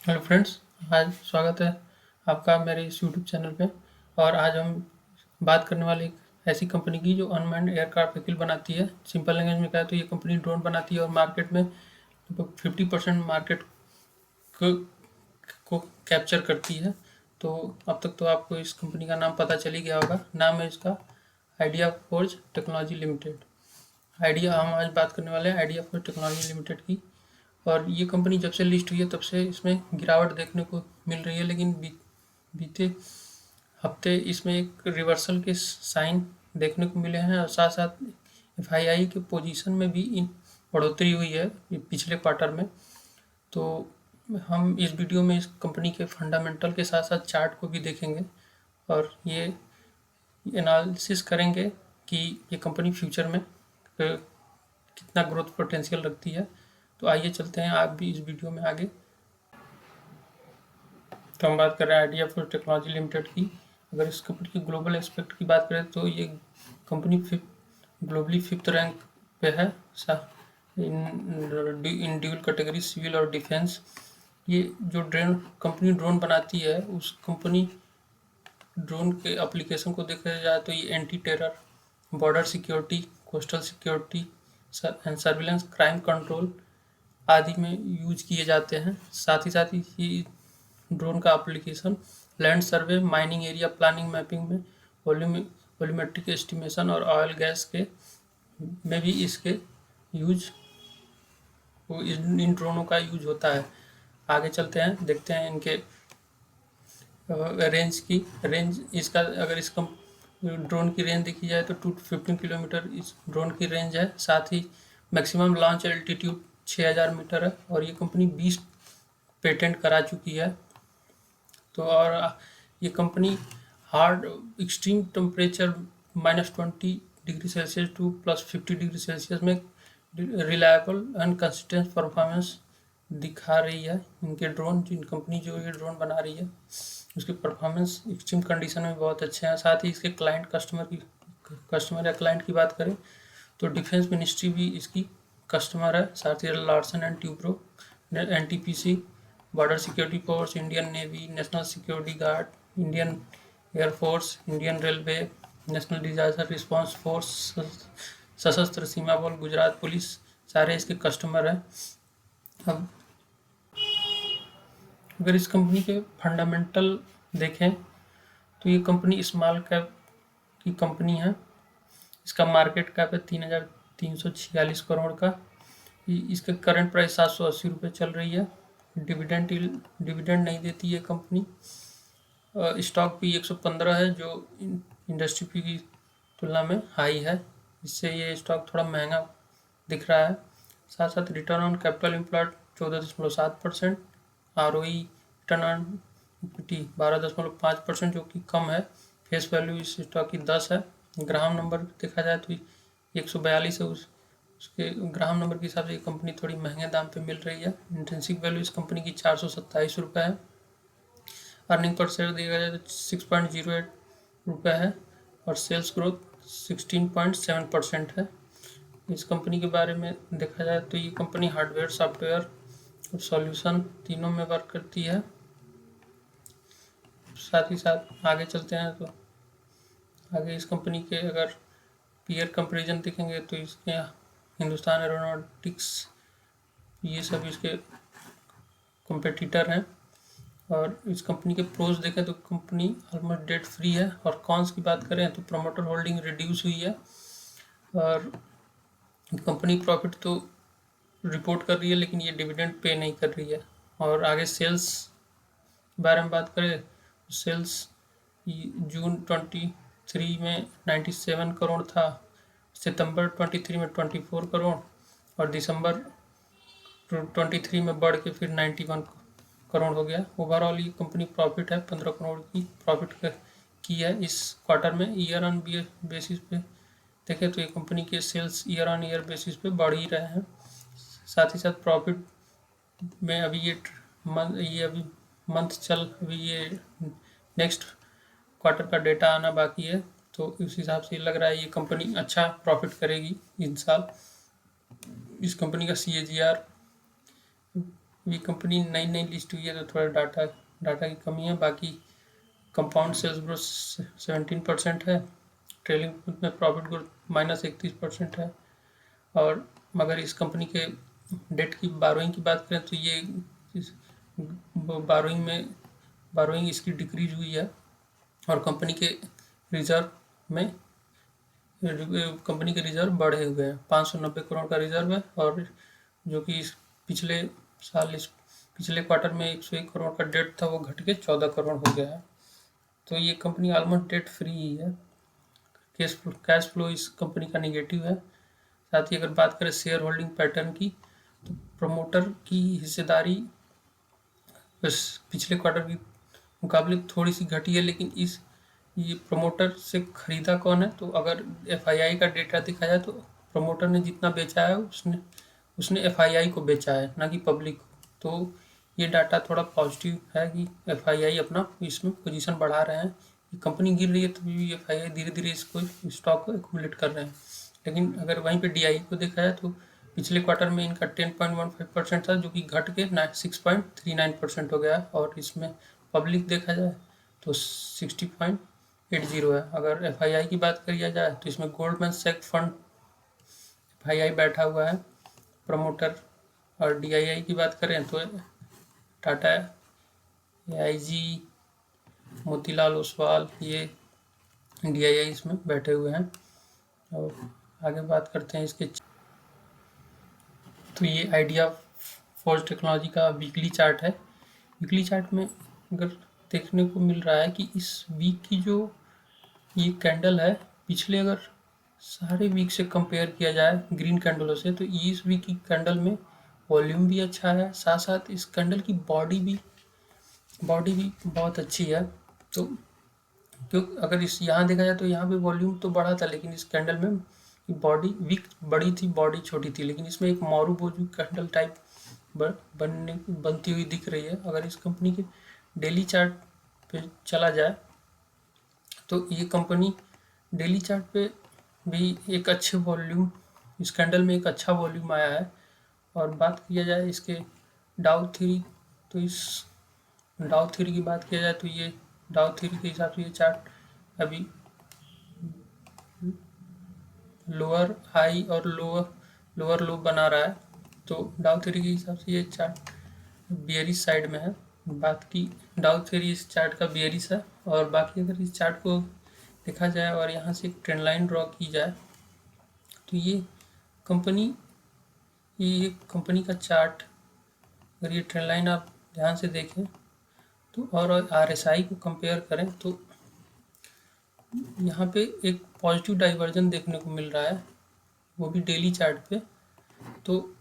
Hello friends. आज स्वागत है आपका मेरे इस यूट्यूब चैनल पे। और आज हम बात करने वाले एक ऐसी कंपनी की जो अनमैन्ड एयरक्राफ्ट व्हीकल बनाती है। सिंपल लैंग्वेज में कहा तो ये कंपनी ड्रोन बनाती है और मार्केट में लगभग 50% मार्केट को, को कैप्चर करती है। तो अब तक तो आपको इस कंपनी का नाम पता चल ही गया होगा। नाम है इसका idea forge technology limited. Idea हम आज बात करने वाले हैं आइडिया फोर्ज टेक्नोलॉजी लिमिटेड की। और ये कंपनी जब से लिस्ट हुई है तब से इसमें गिरावट देखने को मिल रही है, लेकिन बीते हफ्ते इसमें एक रिवर्सल के साइन देखने को मिले हैं और साथ साथ एफआईआई के पोजीशन में भी इन बढ़ोतरी हुई है पिछले क्वार्टर में। तो हम इस वीडियो में इस कंपनी के फंडामेंटल के साथ साथ चार्ट को भी देखेंगे और ये एनालिसिस करेंगे कि ये कंपनी फ्यूचर में कितना ग्रोथ पोटेंशियल रखती है। तो आइए चलते हैं आप भी इस वीडियो में आगे। तो हम बात कर रहे हैं आइडिया फोर्ज टेक्नोलॉजी लिमिटेड की। अगर इस कंपनी की ग्लोबल एस्पेक्ट की बात करें तो ये कंपनी ग्लोबली 5th रैंक पे है इन ड्यूल कैटेगरी सिविल और डिफेंस। ये जो कंपनी ड्रोन बनाती है उस कंपनी ड्रोन के एप्लीकेशन को देखा जाए तो ये anti terror, border security, coastal security and surveillance, crime control आदि में यूज किए जाते हैं। साथ ही ये ड्रोन का application land survey, mining area planning, mapping में, वॉल्यूमेट्रिक एस्टिमेशन और ऑयल गैस के में भी इसके यूज इन ड्रोनों का यूज होता है। आगे चलते हैं, देखते हैं इनके रेंज इसका। अगर इस ड्रोन की रेंज देखी जाए तो 215 किलोमीटर इस ड्रोन की रेंज है। साथ ही मैक्सिमम लॉन्च एल्टीट्यूड 6000 मीटर है और ये कंपनी 20 पेटेंट करा चुकी है। तो और ये company hard extreme temperature -20 degree Celsius to +50 degree Celsius में रिलायबल एंड कंसिस्टेंट परफॉर्मेंस दिखा रही है। इनके ड्रोन कंपनी जो ये ड्रोन बना रही है उसके परफॉर्मेंस एक्सट्रीम कंडीशन में बहुत अच्छे हैं। साथ ही इसके कस्टमर या क्लाइंट की बात करें तो डिफेंस मिनिस्ट्री भी इसकी कस्टमर है। साथ ही Larsen and Toubro, NTPC, Border Security Force, Indian Navy, National Security Guard, Indian Air Force, Indian Railway, National Disaster Response Force, Sashastra Seema बल, गुजरात पुलिस सारे इसके कस्टमर हैं। अब अगर इस कंपनी के फंडामेंटल देखें तो ये कंपनी स्मॉल कैप की कंपनी है। इसका मार्केट कैप है 3346 करोड़ का। इसका करंट प्राइस 780 रुपये चल रही है। डिविडेंड नहीं देती है कंपनी। स्टॉक भी 115 है जो इंडस्ट्री पी की तुलना में हाई है, इससे ये स्टॉक थोड़ा महंगा दिख रहा है। साथ साथ return on capital employed 14.7%, ROE return on equity 12.5% जो कि कम है। फेस वैल्यू इस स्टॉक की 10 है। ग्राहम नंबर देखा जाए तो 142 है। उसके ग्राहम नंबर के हिसाब से ये कंपनी थोड़ी महंगे दाम पे मिल रही है। इंट्रिंसिक वैल्यू इस कंपनी की 427 रुपये है। अर्निंग पर शेयर देखा जाए तो 6.08 रुपये है और सेल्स ग्रोथ 16.7% है। इस कंपनी के बारे में देखा जाए तो ये कंपनी हार्डवेयर, सॉफ्टवेयर और सॉल्यूशन तीनों में वर्क करती है। साथ ही साथ आगे चलते हैं तो आगे इस कंपनी के अगर पीयर कंपेरिजन देखेंगे तो इसके हिंदुस्तान एरोनॉटिक्स ये सब इसके कंपेटिटर हैं। और इस कंपनी के प्रोज देखें तो कंपनी ऑलमोस्ट डेट फ्री है। और कॉन्स की बात करें तो प्रमोटर होल्डिंग रिड्यूस हुई है और कंपनी प्रॉफिट तो रिपोर्ट कर रही है लेकिन ये डिविडेंड पे नहीं कर रही है। और आगे सेल्स के बारे में बात करें तो सेल्स जून 23 में 97 करोड़ था, सितंबर 23 में 24 करोड़ और दिसंबर 23 में बढ़ के फिर 91 करोड़ हो गया। ओवरऑल ये कंपनी प्रॉफिट है 15 करोड़ की प्रॉफिट की है इस क्वार्टर में। ईयर ऑन बेसिस पे देखें तो ये कंपनी के sales year on year basis पे बढ़ ही रहे हैं। साथ ही साथ प्रॉफिट में अभी अभी ये नेक्स्ट क्वार्टर का डेटा आना बाकी है। तो उस हिसाब से लग रहा है ये कंपनी अच्छा प्रॉफिट करेगी इस साल। इस कंपनी का CAGR ये कंपनी नई नई लिस्ट हुई है तो थोड़ा डाटा की कमी है। बाकी कंपाउंड सेल्स ग्रोथ 17% है, ट्रेलिंग में प्रॉफिट ग्रोथ -31% है। और मगर इस कंपनी के डेट की बारोइंग की बात करें तो ये बारोइंग इसकी डिक्रीज हुई है। और कंपनी के रिजर्व बढ़े हुए हैं, 590 करोड़ का रिजर्व है। और जो कि पिछले क्वार्टर में 101 करोड़ का डेट था, वो घट के 14 करोड़ हो गया है। तो ये कंपनी ऑलमोस्ट डेट फ्री ही है। कैश फ्लो इस कंपनी का निगेटिव है। साथ ही अगर बात करें शेयर होल्डिंग पैटर्न की, तो प्रमोटर की हिस्सेदारी बस पिछले क्वार्टर की मुकाबले थोड़ी सी घटी है। लेकिन ये प्रमोटर से खरीदा कौन है, तो अगर एफआईआई का डेटा देखा जाए तो प्रमोटर ने जितना बेचा है उसने एफआईआई को बेचा है, ना कि पब्लिक को। तो ये डाटा थोड़ा पॉजिटिव है कि एफआईआई अपना इसमें पोजीशन बढ़ा रहे हैं। ये कंपनी गिर रही है तो भी एफआईआई धीरे धीरे इसको स्टॉक को एक्यूमुलेट कर रहे हैं। लेकिन अगर वहीं पे डीआई को देखा जाए तो पिछले क्वार्टर में इनका 10.15% था, जो कि घट के 6.39% हो गया। और इसमें पब्लिक देखा जाए तो 60.80 है। अगर एफआईआई की बात करी जाए तो इसमें गोल्डमैन सैक फंड एफआईआई बैठा हुआ है प्रमोटर। और डीआईआई की बात करें तो टाटा, एआईजी, मोतीलाल ओसवाल, ये डीआईआई इसमें बैठे हुए हैं। और आगे बात करते हैं इसके। तो ये आइडिया फोर्ज टेक्नोलॉजी का वीकली चार्ट है। वीकली चार्ट में अगर देखने को मिल रहा है कि इस वीक की जो ये कैंडल है, पिछले अगर सारे वीक से कंपेयर किया जाए ग्रीन कैंडलों से, तो इस वीक की कैंडल में वॉल्यूम भी अच्छा है, साथ साथ इस कैंडल की बॉडी भी बहुत अच्छी है। तो क्योंकि अगर इस यहाँ देखा जाए तो यहाँ पे वॉल्यूम तो बढ़ा था, लेकिन इस कैंडल में बॉडी वीक बड़ी थी, बॉडी छोटी थी। लेकिन इसमें एक मारूबोजू कैंडल टाइप बनती हुई दिख रही है। अगर इस कंपनी के डेली चार्ट पे चला जाए तो ये कंपनी डेली चार्ट पे भी एक अच्छे वॉल्यूम, इस कैंडल में एक अच्छा वॉल्यूम आया है। और बात किया जाए इसके डाउ थ्री, तो इस डाउ थ्री की बात किया जाए तो ये डाउ थ्री के हिसाब से ये चार्ट अभी लोअर हाई और लोअर लो बना रहा है। तो डाउ थ्री के हिसाब से ये चार्ट बियरिश साइड में है। बात की डाउ थ्री इस चार्ट का बियरिश है। और बाकी अगर इस चार्ट को देखा जाए और यहाँ से एक ट्रेंड लाइन ड्रॉ की जाए तो ये कंपनी का चार्ट, अगर ये ट्रेंड लाइन आप ध्यान से देखें तो और आरएसआई को कंपेयर करें तो यहाँ पे एक पॉजिटिव डाइवर्जन देखने को मिल रहा है, वो भी डेली चार्ट पे। तो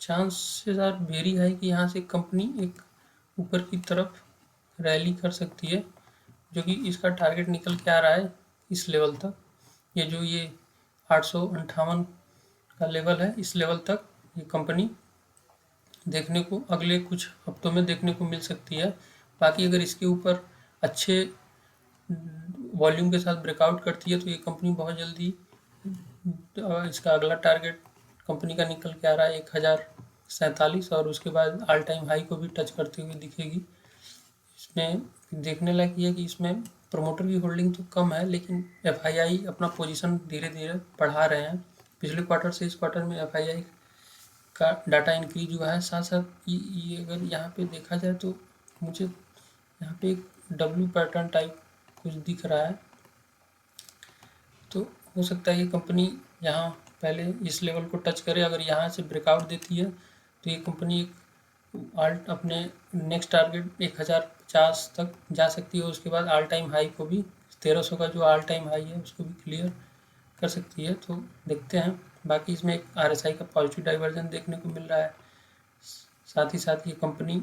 चांसेस आर वेरी हाई कि यहाँ से कंपनी एक ऊपर की तरफ रैली कर सकती है, जो कि इसका टारगेट निकल के आ रहा है इस लेवल तक। ये 858 का लेवल है, इस लेवल तक ये कंपनी देखने को अगले कुछ हफ्तों में देखने को मिल सकती है। बाकी अगर इसके ऊपर अच्छे वॉल्यूम के साथ ब्रेकआउट करती है तो ये कंपनी बहुत जल्दी इसका अगला टारगेट कंपनी का निकल के आ रहा है 1047, और उसके बाद ऑल टाइम हाई को भी टच करते हुए दिखेगी। इसमें देखने लायक ये है कि इसमें प्रमोटर की होल्डिंग तो कम है, लेकिन एफआईआई अपना पोजीशन धीरे धीरे बढ़ा रहे हैं। पिछले क्वार्टर से इस क्वार्टर में एफआईआई का डाटा इंक्रीज हुआ है। साथ साथ ये अगर यहाँ पे देखा जाए तो मुझे यहाँ पे एक डब्ल्यू पैटर्न टाइप कुछ दिख रहा है। तो हो सकता है ये कंपनी यहाँ पहले इस लेवल को टच करे। अगर यहाँ से ब्रेकआउट देती है तो ये कंपनी एक अपने नेक्स्ट टारगेट 1050 तक जा सकती है। उसके बाद ऑल टाइम हाई को भी 1300 का जो ऑल टाइम हाई है उसको भी क्लियर कर सकती है। तो देखते हैं। बाकी इसमें एक आरएसआई का पॉजिटिव डाइवर्जन देखने को मिल रहा है। साथ ही साथ ये कंपनी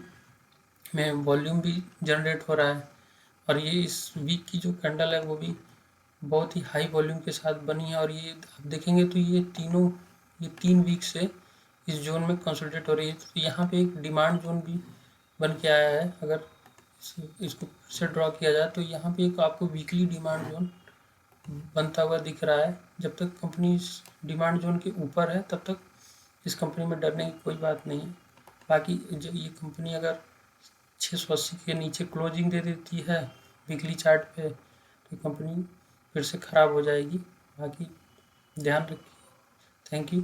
में वॉल्यूम भी जनरेट हो रहा है। और ये इस वीक की जो कैंडल है वो भी बहुत ही हाई वॉल्यूम के साथ बनी है। और ये आप देखेंगे तो ये 3 वीक से इस जोन में कंसोलिडेट हो रही है। तो यहाँ पे एक डिमांड जोन भी बन के आया है। अगर इसको से ड्रॉ किया जाए तो यहाँ पे एक आपको वीकली डिमांड जोन बनता हुआ दिख रहा है। जब तक कंपनी इस डिमांड जोन के ऊपर है तब तक इस कंपनी में डरने की कोई बात नहीं है। बाकी जो ये कंपनी अगर 680 के नीचे क्लोजिंग दे देती है वीकली चार्ट पे तो कंपनी फिर से ख़राब हो जाएगी। बाकी ध्यान रखिए। Thank you.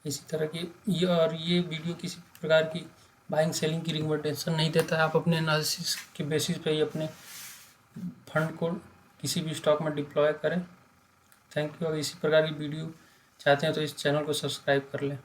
इसी तरह की ये वीडियो किसी प्रकार की बाइंग सेलिंग की रिकमेंडेशन नहीं देता है। आप अपने एनालिसिस के बेसिस पे ही अपने फंड को किसी भी स्टॉक में डिप्लॉय करें। Thank you. अगर इसी प्रकार की वीडियो चाहते हैं तो इस चैनल को सब्सक्राइब कर लें।